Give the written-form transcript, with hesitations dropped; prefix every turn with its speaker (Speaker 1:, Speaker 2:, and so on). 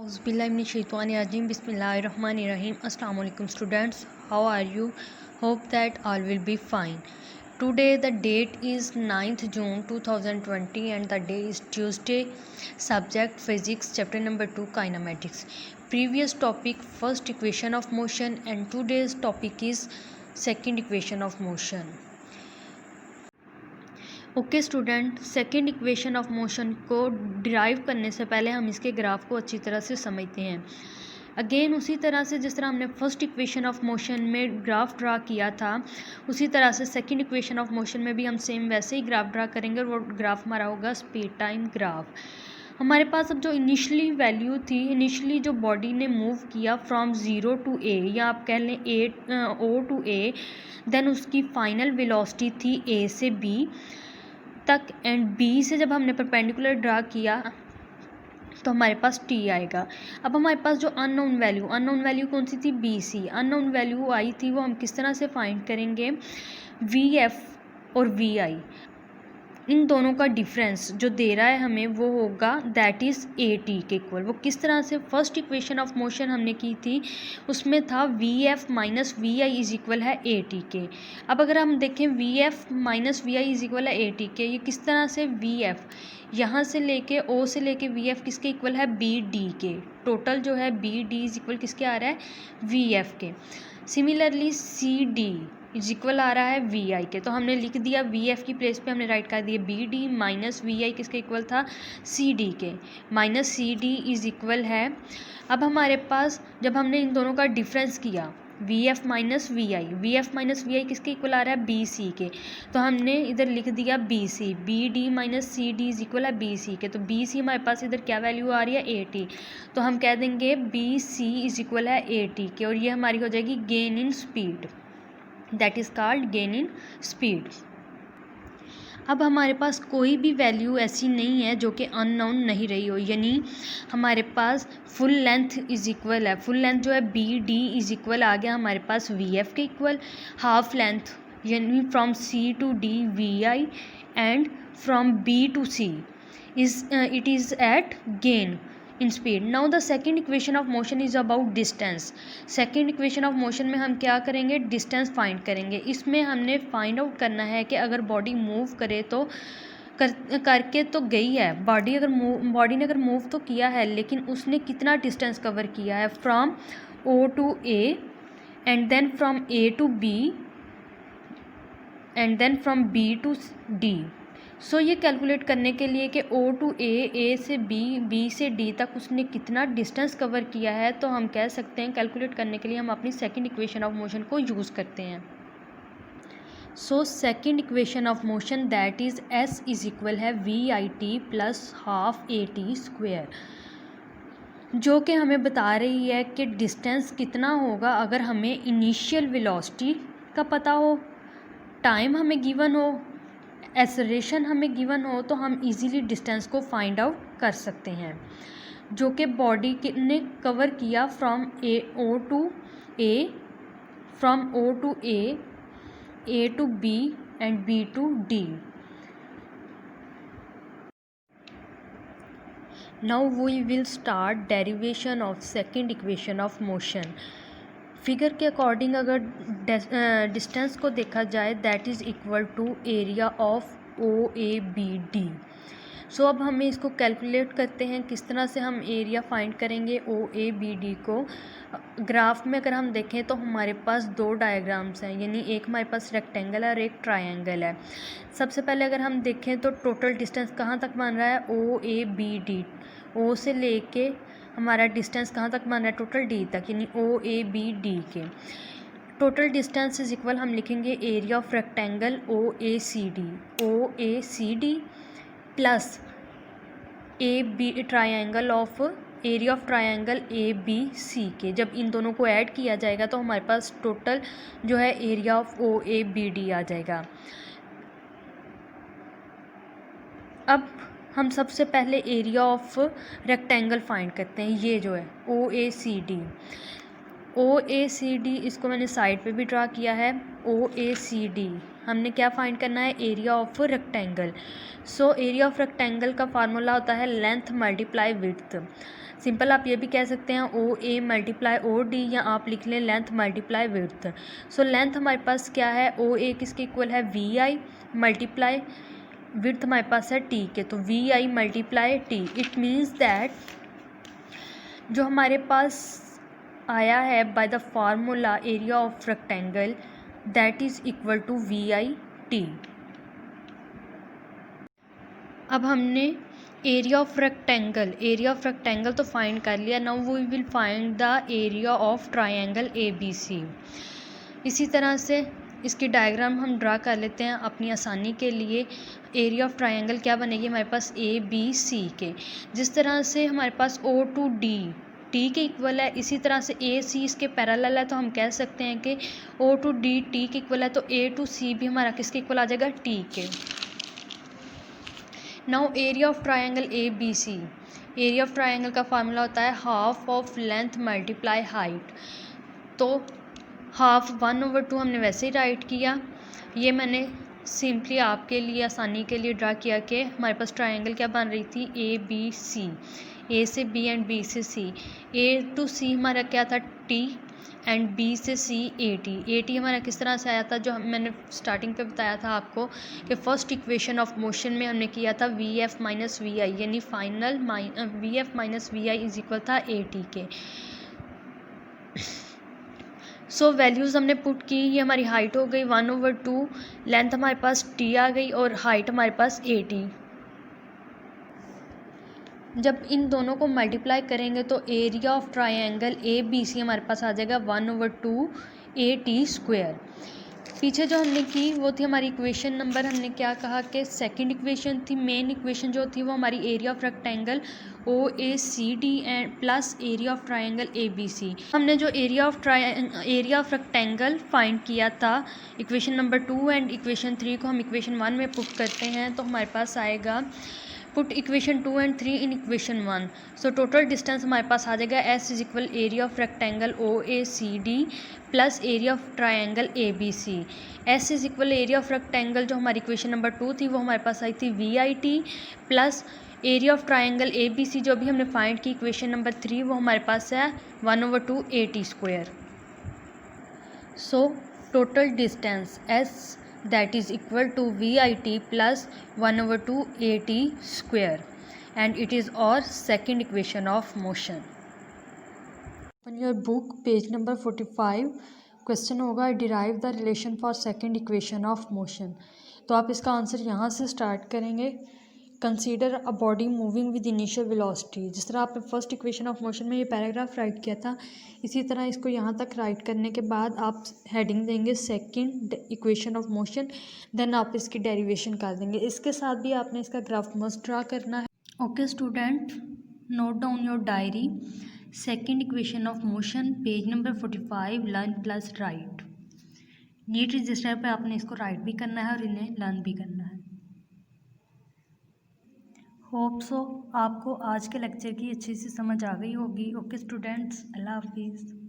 Speaker 1: Auzubillahiminash-shaytanir-rajim. Bismillahir-rahmanir-rahim. Assalamu alaikum students. How are you? Hope that all will be fine. Today the date is 9th June 2020 and the day is Tuesday. Subject Physics, chapter number 2, Kinematics. Previous topic first equation of motion and today's topic is second equation of motion. Okay student, second equation of motion को derive करने से पहले हम इसके graph को अच्छी तरह से समझते हैं. अगेन उसी तरह से जिस तरह हमने फर्स्ट इक्वेशन ऑफ मोशन में ग्राफ ड्रा किया था उसी तरह से सेकेंड इक्वेशन ऑफ मोशन में भी हम सेम वैसे ही ग्राफ ड्रा करेंगे और वो ग्राफ हमारा होगा स्पीड टाइम ग्राफ. हमारे पास अब जो इनिशियली वैल्यू थी, इनिशियली जो बॉडी ने मूव किया फ्रॉम ज़ीरो टू ए या आप कह लें ओ टू ए, देन उसकी फाइनल वेलोसिटी थी ए से बी तक एंड बी से जब हमने परपेंडिकुलर ड्रा किया तो हमारे पास टी आएगा. अब हमारे पास जो अननोन वैल्यू कौन सी थी, बी सी. अननोन वैल्यू आई थी वो हम किस तरह से फाइंड करेंगे, वी एफ और वी आई, इन दोनों का डिफरेंस जो दे रहा है हमें वो होगा दैट इज़ ए टी के इक्वल. वो किस तरह से, फर्स्ट इक्वेशन ऑफ मोशन हमने की थी उसमें था V F minus V I is equal है ए टी के. अब अगर हम देखें V F minus V I is equal है ए टी के, ये किस तरह से, वी एफ यहाँ से लेके ओ से लेके वी एफ किसके इक्वल है, बी डी के. टोटल जो है बी डी इज इक्वल किसके आ रहा है, वी एफ के. Similarly C D is equal आ रहा है वी आई के. तो हमने लिख दिया वी एफ की प्लेस पे हमने राइट कर दिया B D minus V I किसके इक्वल था, सी डी के. Minus C D is equal है, अब हमारे पास जब हमने इन दोनों का डिफरेंस किया we F minus V I किसके इक्वल आ रहा है, बी सी के. तो हमने इधर लिख दिया B C, B D minus C D is equal है बी सी के. तो बी सी हमारे पास इधर क्या वैल्यू आ रही है, ए टी. तो हम कह देंगे बी सी इज इक्वल है ए टी के और ये हमारी हो जाएगी gain in speed, that is called gain in speed. अब हमारे पास कोई भी वैल्यू ऐसी नहीं है जो कि अननोन नहीं रही हो, यानी हमारे पास फुल लेंथ इज इक्वल है, फुल लेंथ जो है बी डी इज इक्वल आ गया हमारे पास वी एफ के इक्वल. हाफ लेंथ यानी from C to D V I and from B to C it is at gain in speed. Now the second equation of motion is about distance. Second equation of motion में हम क्या करेंगे, distance find करेंगे. इसमें हमने find out करना है कि अगर body move करे तो करके तो गई है बॉडी, बॉडी ने अगर मूव तो किया है लेकिन उसने कितना डिस्टेंस कवर किया है, from O to A and then from A to B and then from B to D. So ये कैलकुलेट करने के लिए कि ओ टू ए से बी, बी से डी तक उसने कितना डिस्टेंस कवर किया है, तो हम कह सकते हैं कैलकुलेट करने के लिए हम अपनी सेकंड इक्वेशन ऑफ मोशन को यूज़ करते हैं. So second equation of motion that is S is equal है V I T plus half A T square, जो कि हमें बता रही है कि डिस्टेंस कितना होगा अगर हमें इनिशियल वेलोसिटी का पता हो, टाइम हमें गिवन हो, एक्सेलरेशन हमें गिवन हो, तो हम इजीली डिस्टेंस को फाइंड आउट कर सकते हैं जो कि बॉडी ने कवर किया from O to A, from O to A to B and B to D. Now we will start derivation of second equation of motion. Figure के according अगर डिस्टेंस को देखा जाए that is equal to area of O A B D. So अब हमें इसको calculate करते हैं किस तरह से हम एरिया फाइंड करेंगे ओ ए बी डी को. ग्राफ में अगर हम देखें तो हमारे पास दो डायग्राम्स हैं, यानी एक हमारे पास रेक्टेंगल है और एक ट्रायंगल है. सबसे पहले अगर हम देखें तो टोटल डिस्टेंस कहाँ तक बन रहा है, ओ ए बी डी, ओ से लेके हमारा डिस्टेंस कहाँ तक बन रहा है, टोटल डी तक, यानी ओ ए बी डी के. टोटल डिस्टेंस इज इक्वल हम लिखेंगे area of rectangle O A C D plus A B triangle of area of triangle A B C के. जब इन दोनों को ऐड किया जाएगा तो हमारे पास टोटल जो है area of O A B D आ जाएगा. अब हम सबसे पहले एरिया ऑफ रेक्टेंगल फाइंड करते हैं, ये जो है ओ ए सी डी. OACD इसको मैंने साइड पे भी ड्रा किया है। OACD हमने क्या फाइंड करना है, area of rectangle. So area of rectangle का फार्मूला होता है लेंथ मल्टीप्लाई विड्थ। सिंपल आप ये भी कह सकते हैं OA मल्टीप्लाई OD, या आप लिख लें length multiply width. So length हमारे पास क्या है, OA किसके इक्वल है, VI मल्टीप्लाई विड्थ हमारे पास है T के, तो VI multiply T। It means that जो हमारे पास आया है by the formula area of rectangle that is equal to VIT। अब हमने एरिया ऑफ रेक्टेंगल तो फाइंड कर लिया। Now we will find the area of triangle ABC। इसी तरह से इसकी डायग्राम हम ड्रा कर लेते हैं अपनी आसानी के लिए। एरिया ऑफ ट्रायंगल क्या बनेगी हमारे पास, ABC के। जिस तरह से हमारे पास O to D T के इक्वल है, इसी तरह से AC इसके पैरेलल है, तो हम कह सकते हैं कि O to D T के इक्वल है, तो A to C भी हमारा किसके इक्वल आ जाएगा, T के। Now area of triangle ABC, area of triangle का फार्मूला होता है half of length multiply height. तो हाफ 1/2 हमने वैसे ही राइट किया। ये मैंने सिंपली आपके लिए आसानी के लिए ड्रा किया कि हमारे पास ट्रायंगल क्या बन रही थी, ABC, A से B एंड B से C। A to C हमारा क्या था, T, एंड B से C AT हमारा किस तरह से आया था, जो मैंने स्टार्टिंग पे बताया था आपको कि फर्स्ट इक्वेशन ऑफ मोशन में हमने किया था VF माइनस VI, यानी final VF minus VI is equal था AT के। सो वैल्यूज़ हमने पुट की, ये हमारी हाइट हो गई 1/2, लेंथ हमारे पास T आ गई और हाइट हमारे पास AT। जब इन दोनों को मल्टीप्लाई करेंगे तो एरिया ऑफ ट्रायंगल ABC हमारे पास आ जाएगा 1/2 AT²। पीछे जो हमने की वो थी हमारी इक्वेशन नंबर, हमने क्या कहा कि सेकंड इक्वेशन थी। मेन इक्वेशन जो थी वो हमारी area of rectangle OACD and plus area of triangle ABC। हमने जो एरिया ऑफ रेक्टेंगल फाइंड किया था इक्वेशन नंबर 2 एंड इक्वेशन 3 को हम इक्वेशन 1 में पुट करते हैं, तो हमारे पास आएगा put equation 2 and 3 in equation 1। So total distance हमारे पास आ जाएगा S is equal area of rectangle OACD plus area of triangle ABC। S is equal area of rectangle जो हमारी इक्वेशन नंबर 2 थी वो हमारे पास आई थी VIT, plus area of triangle ABC जो भी हमने फाइंड की इक्वेशन नंबर 3 वो हमारे पास है 1/2 AT²। So total distance S that is equal to VIT plus 1/2 AT² and it is our second equation of motion. On your book page number 45 question होगा derive the relation for second equation of motion. तो आप इसका answer यहाँ से start करेंगे। Consider a body moving with initial velocity. जिस तरह आपने फर्स्ट इक्वेशन ऑफ मोशन में ये पैराग्राफ राइट किया था, इसी तरह इसको यहाँ तक राइट करने के बाद आप हेडिंग देंगे second equation of motion, then आप इसकी डेरिवेशन कर देंगे। इसके साथ भी आपने इसका ग्राफ मस्ट ड्रा करना है। Okay student, note down your diary. Second equation of motion page number 45, learn plus write. Neat register पर आपने इसको राइट भी करना है और इन्हें लर्न भी करना है। होप सो आपको आज के लेक्चर की अच्छी सी समझ आ गई होगी। ओके स्टूडेंट्स, अल्लाह हाफिज़।